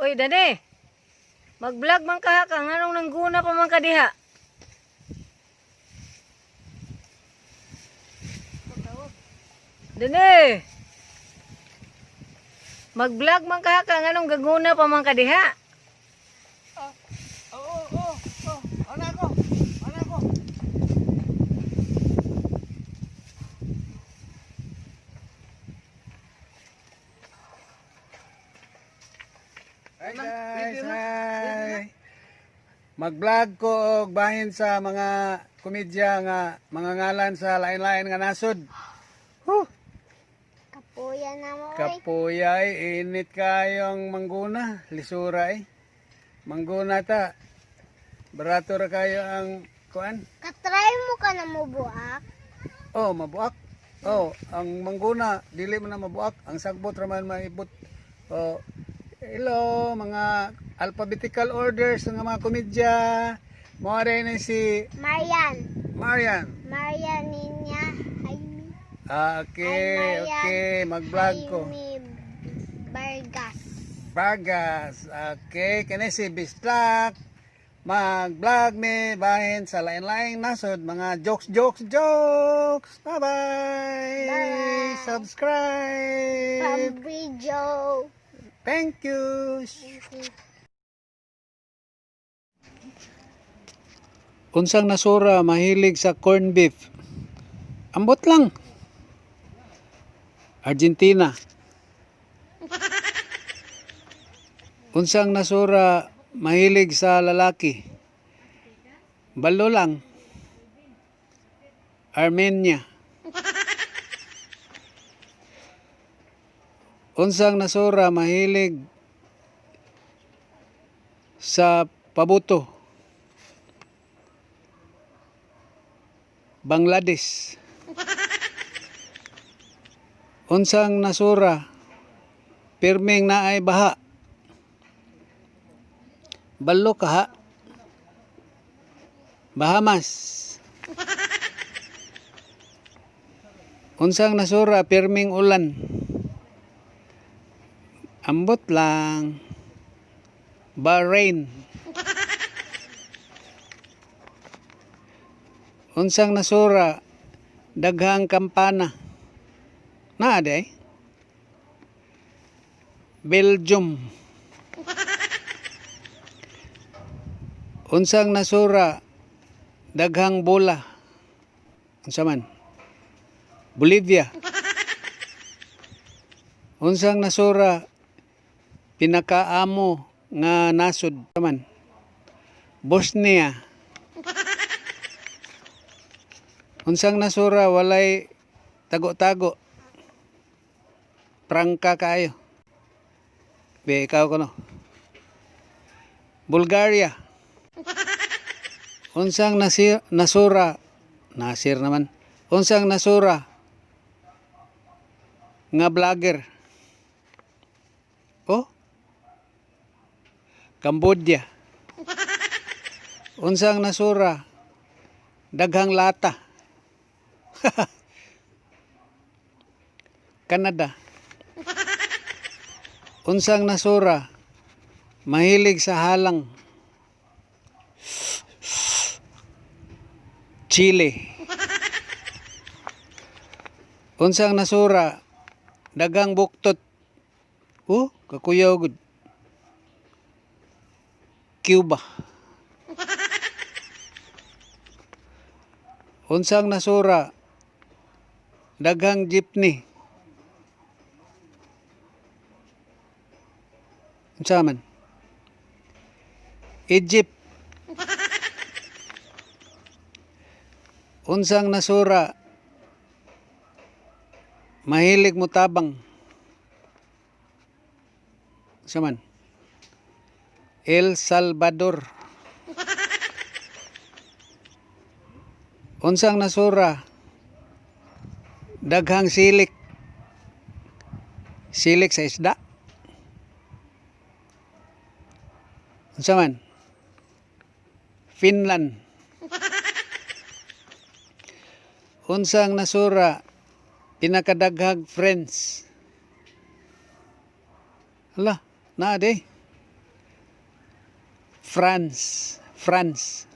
Oy, dani. Mag-vlog man ka ka. Nganong nangguna pa man ka diha? Dani. Mag-vlog man ka ka. Nganong gaguna pa man ka diha? Ano ako? Hi guys, hi. Mag-vlog ko og bahin sa mga komedya nga mga ngalan sa lain-lain nga nasod. Kapuya na mo. Kapuyay, init kayong mangguna, lisura eh. Mangguna ta. Barato ra kayo ang kuan. Katry mo ka na mo buak. Oh, mabuak. Oh, ang mangguna dili man na mabuak, ang sagbot ra man maibot. Oh, hello mga alphabetical orders ng mga komedya. Mo rin si Marian Marian. ninya. Jaime. Okay, Marian. okay, mag-vlog ko. Jaime Vargas. Vargas. Okay, kani si Bistak. Mag-vlog me bahin sa lain-laing nasod mga jokes. Bye-bye. Bye. Subscribe. Fabrizio. Thank you. Unsang nasura mahilig sa corned beef? Ambot lang. Argentina. Unsang nasura mahilig sa lalaki? Balo lang. Armenia. Unsang nasura mahilig sa pabuto? Bangladesh. Unsang nasura pirming naay baha? Balo kaha. Bahamas. Unsang nasura pirming ulan? Ambot lang. Bahrain. Unsang nasura daghang kampana? Naa day? Belgium. Unsang nasura daghang bola? Unsa man? Bolivia. Unsang nasura pinakaamo nga nasod man? Bosnia. Unsang nasura walay tago-tago? Prangka kayo. Be ikaw kuno. Bulgaria. Unsang nasura Nasir naman. Unsang nasura nga vlogger? Oh? Cambodia. Unsang nasura daghang lata? Canada. Unsang nasura mahilig sa halang? Chile. Unsang nasura daghang buktot? Oh, kakuyaw gud. Cuba. Unsang nasura daghang jeepney? Unsa man? Egypt. Unsang nasura mahilig mo tabang? Unsa man? El Salvador. Unsang nasura daghang silik? Silik sa isda? Unsa man? Finland. Unsang nasura pinakadaghag friends? Hala, naa day. France. France.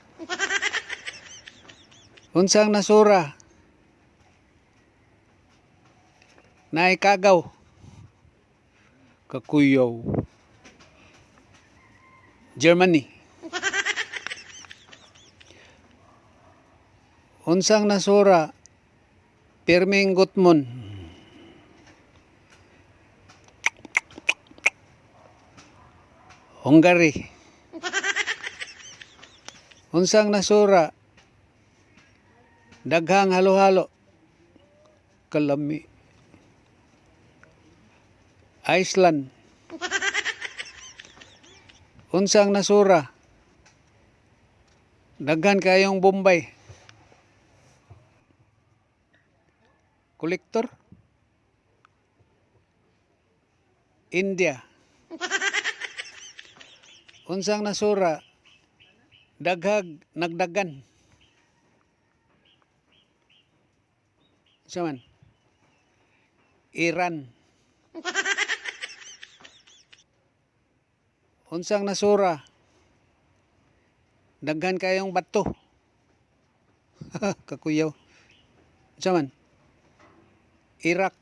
Unsang nasura? Naikagaw. Kakuyaw. Germany. Unsang nasura? Pirming Gutmon. Hungary. Unsang nasura? Daghang halo-halo. Kalami. Iceland. Unsang nasura? Daghan kayong Bombay. Kolektor. India. Unsang nasura? Daghag nagdagan. Saman? Iran. Unsang nasura? Daghan kayong bato. Kakuyaw. Saman? Iraq.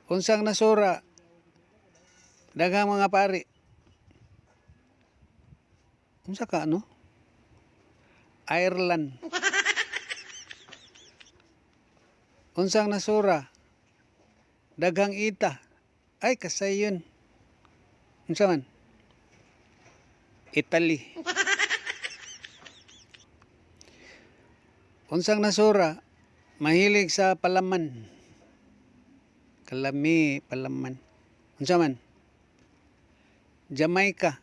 Unsang nasura? Daghang mga pari. Unsa ka ano? Ireland. Unsang nasura? Daghang ita. Ay kasayon. Unsa man? Italy. Unsang nasura? Mahilig sa palaman. Kalami, palaman. Unsa man? Jamaica.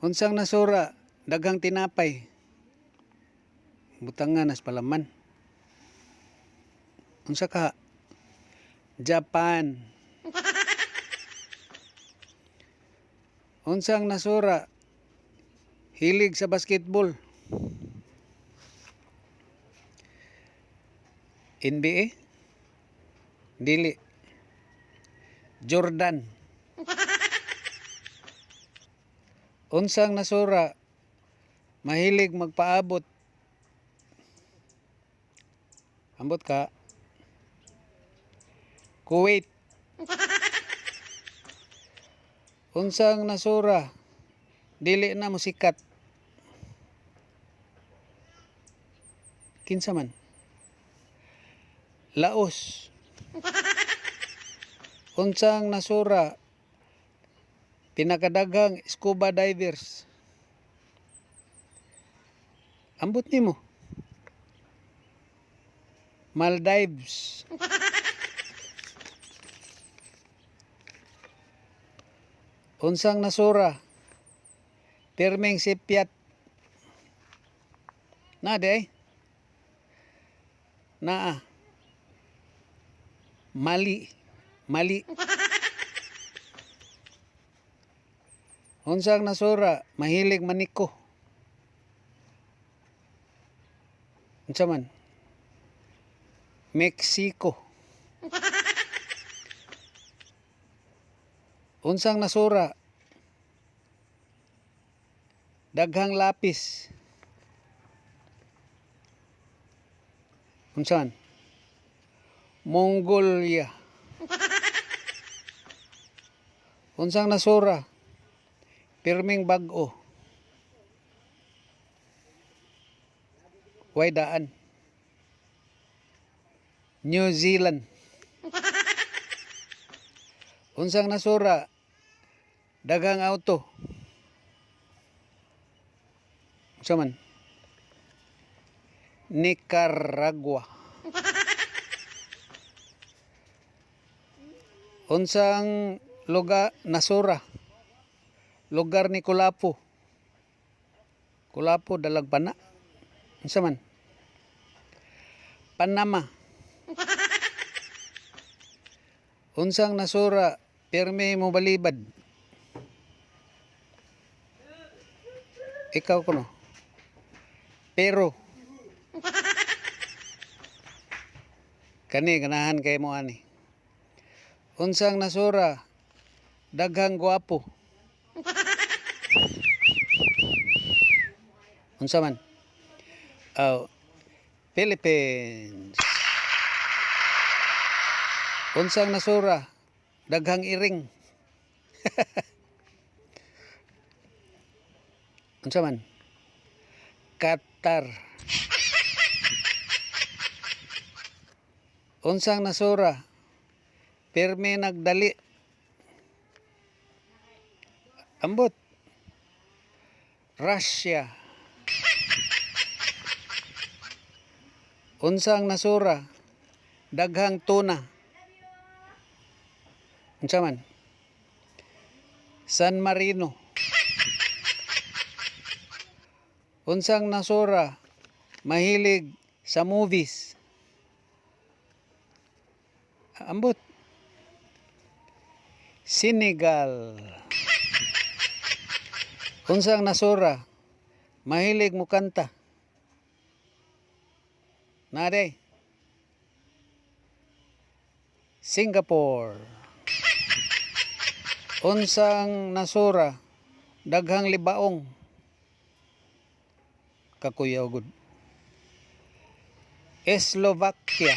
Unsang nasura? Daghang tinapay. Butangan nas palaman. Unsa ka? Japan. Unsang nasura? Hilig sa basketball. NBA? Dili. Jordan. Unsang nasura? Mahilig magpaabot. Ambot ka? Kuwait. Unsang nasura? Dili na musikat. Kinsa man? Laos. Unsang nasura? Pinakadaghang scuba divers. Ambot nimo. Maldives. Unsang nasura? Pirming sipyat. Na day. Naa. Mali. Mali. Unsang nasura? Mahilig maniko. Unsa man? Mexico. Unsang nasura? Daghang lapis. Unsan? Mongolia. Unsang nasura? Pirming bag-o. Way daan. New Zealand. Unsang nasura? Daghang auto. Unsa man? Nicaragua. Unsang lugar nasura? Lugar ni Kulapo. Kulapo dalag pana. Unsa man? Panama. Unsang nasura? Pirmi mo balibad. Ikaw kuno. Pero kani ganahan kay mo ani. Unsang nasura? daghang gwapo. Unsa man? Oh, Philippines. Unsang nasura, daghang iring. Unsa man? Qatar. Unsang nasura, pirmi nagdali. Ambot. Russia. Unsang nasura, daghang tuna. Unsa man? San Marino. Unsang nasura, mahilig sa movies. Ambot. Senegal. Unsang nasura, mahilig mo kanta. Naday. Singapore. Unsang nasura, daghang libaong. Kakuyaw gud. Slovakia.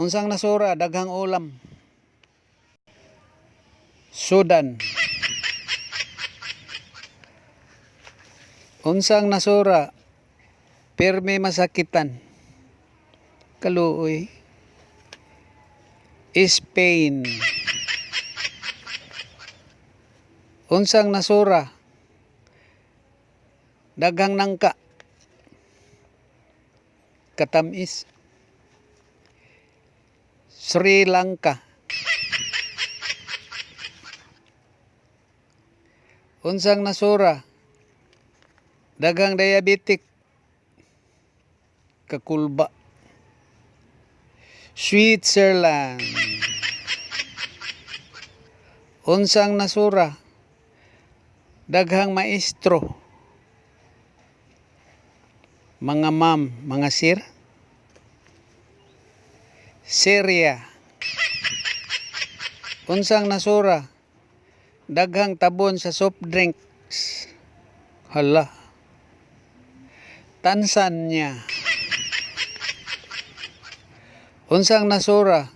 Unsang nasura, daghang ulam. Sudan. Unsang nasura, pirmi masakitan. Kaluoy. Spain. Unsang nasura, daghang nangka. Katamis. Sri Lanka. Unsang nasura, daghang diabetic. Kakulba. Switzerland. Unsang nasura, daghang maestro. Mga ma'am, mga sir. Syria. Unsang nasura, daghang tabon sa soft drinks. Hala. Tanzania. Unsang nasura,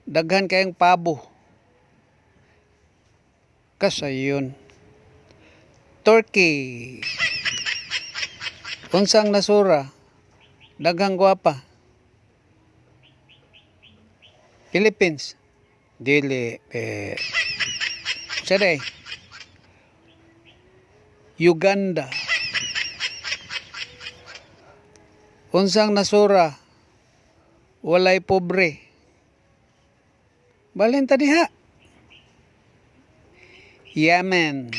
daghan kayong pabo. Kasayon. Turkey. Unsang nasura, daghang gwapa. Philippines. Dili. Saday. Uganda. Unsang nasura, walay pobre. Balhin ta diha. Yemen.